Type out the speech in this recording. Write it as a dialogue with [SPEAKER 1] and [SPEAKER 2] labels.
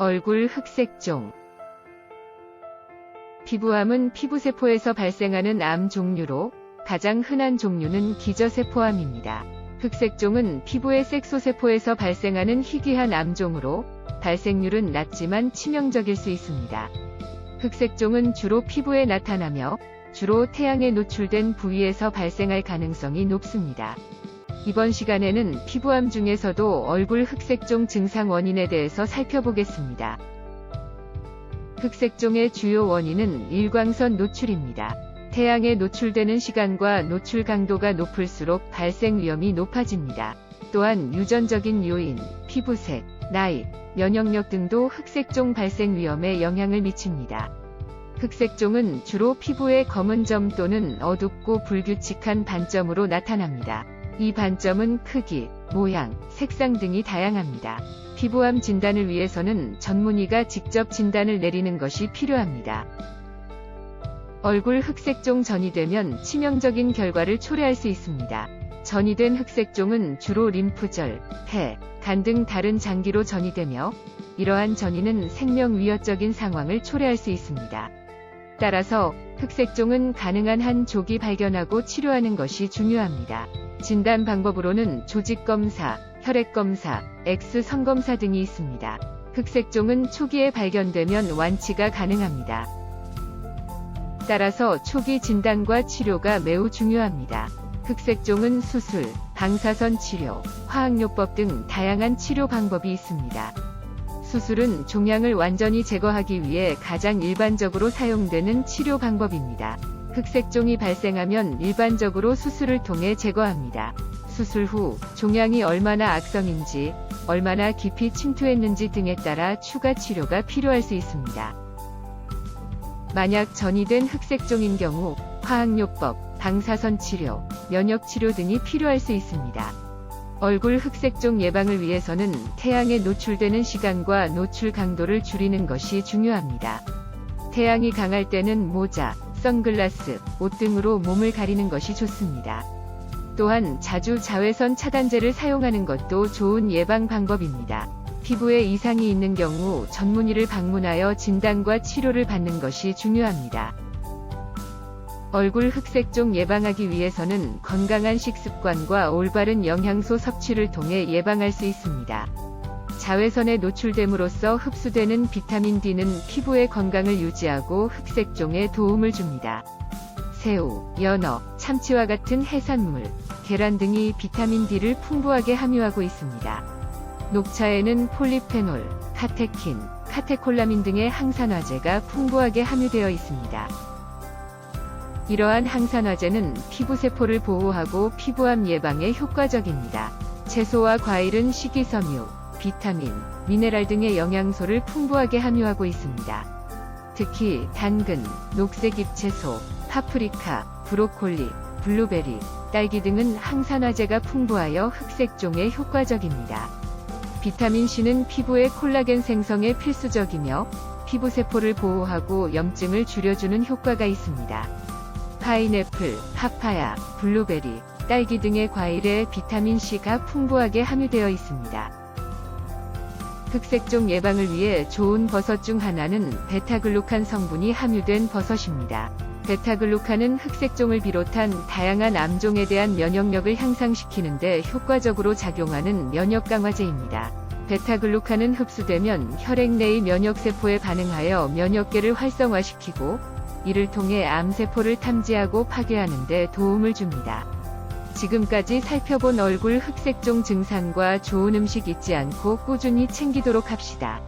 [SPEAKER 1] 얼굴 흑색종. 피부암은 피부세포에서 발생하는 암 종류로 가장 흔한 종류는 기저세포암입니다. 흑색종은 피부의 색소세포에서 발생하는 희귀한 암종으로 발생률은 낮지만 치명적일 수 있습니다. 흑색종은 주로 피부에 나타나며 주로 태양에 노출된 부위에서 발생할 가능성이 높습니다. 이번 시간에는 피부암 중에서도 얼굴 흑색종 증상 원인에 대해서 살펴보겠습니다. 흑색종의 주요 원인은 일광선 노출입니다. 태양에 노출되는 시간과 노출 강도가 높을수록 발생 위험이 높아집니다. 또한 유전적인 요인, 피부색, 나이, 면역력 등도 흑색종 발생 위험에 영향을 미칩니다. 흑색종은 주로 피부의 검은 점 또는 어둡고 불규칙한 반점으로 나타납니다. 이 반점은 크기, 모양, 색상 등이 다양합니다. 피부암 진단을 위해서는 전문의가 직접 진단을 내리는 것이 필요합니다. 얼굴 흑색종 전이 되면 치명적인 결과를 초래할 수 있습니다. 전이 된 흑색종은 주로 림프절, 폐, 간 등 다른 장기로 전이되며 이러한 전이는 생명위협적인 상황을 초래할 수 있습니다. 따라서 흑색종은 가능한 한 조기 발견하고 치료하는 것이 중요합니다. 진단 방법으로는 조직검사, 혈액검사, X선검사 등이 있습니다. 흑색종은 초기에 발견되면 완치가 가능합니다. 따라서 초기 진단과 치료가 매우 중요합니다. 흑색종은 수술, 방사선 치료, 화학요법 등 다양한 치료 방법이 있습니다. 수술은 종양을 완전히 제거하기 위해 가장 일반적으로 사용되는 치료 방법입니다. 흑색종이 발생하면 일반적으로 수술을 통해 제거합니다. 수술 후 종양이 얼마나 악성인지, 얼마나 깊이 침투했는지 등에 따라 추가 치료가 필요할 수 있습니다. 만약 전이 된 흑색종인 경우 화학요법, 방사선 치료, 면역치료 등이 필요할 수 있습니다. 얼굴 흑색종 예방을 위해서는 태양에 노출되는 시간과 노출 강도를 줄이는 것이 중요합니다. 태양이 강할 때는 모자, 선글라스, 옷 등으로 몸을 가리는 것이 좋습니다. 또한 자주 자외선 차단제를 사용하는 것도 좋은 예방 방법입니다. 피부에 이상이 있는 경우 전문의를 방문하여 진단과 치료를 받는 것이 중요합니다. 얼굴 흑색종 예방하기 위해서는 건강한 식습관과 올바른 영양소 섭취를 통해 예방할 수 있습니다. 자외선에 노출됨으로써 흡수되는 비타민 D는 피부의 건강을 유지하고 흑색종에 도움을 줍니다. 새우, 연어, 참치와 같은 해산물, 계란 등이 비타민 D를 풍부하게 함유하고 있습니다. 녹차에는 폴리페놀, 카테킨, 카테콜라민 등의 항산화제가 풍부하게 함유되어 있습니다. 이러한 항산화제는 피부세포를 보호하고 피부암 예방에 효과적입니다. 채소와 과일은 식이섬유, 비타민, 미네랄 등의 영양소를 풍부하게 함유하고 있습니다. 특히 당근, 녹색 잎채소, 파프리카, 브로콜리, 블루베리, 딸기 등은 항산화제가 풍부하여 흑색종에 효과적입니다. 비타민C는 피부의 콜라겐 생성에 필수적이며 피부세포를 보호하고 염증을 줄여주는 효과가 있습니다. 파인애플, 파파야, 블루베리, 딸기 등의 과일에 비타민C가 풍부하게 함유되어 있습니다. 흑색종 예방을 위해 좋은 버섯 중 하나는 베타글루칸 성분이 함유된 버섯입니다. 베타글루칸은 흑색종을 비롯한 다양한 암종에 대한 면역력을 향상시키는 데 효과적으로 작용하는 면역 강화제입니다. 베타글루칸은 흡수되면 혈액 내의 면역세포에 반응하여 면역계를 활성화시키고 이를 통해 암세포를 탐지하고 파괴하는 데 도움을 줍니다. 지금까지 살펴본 얼굴 흑색종 증상과 좋은 음식 잊지 않고 꾸준히 챙기도록 합시다.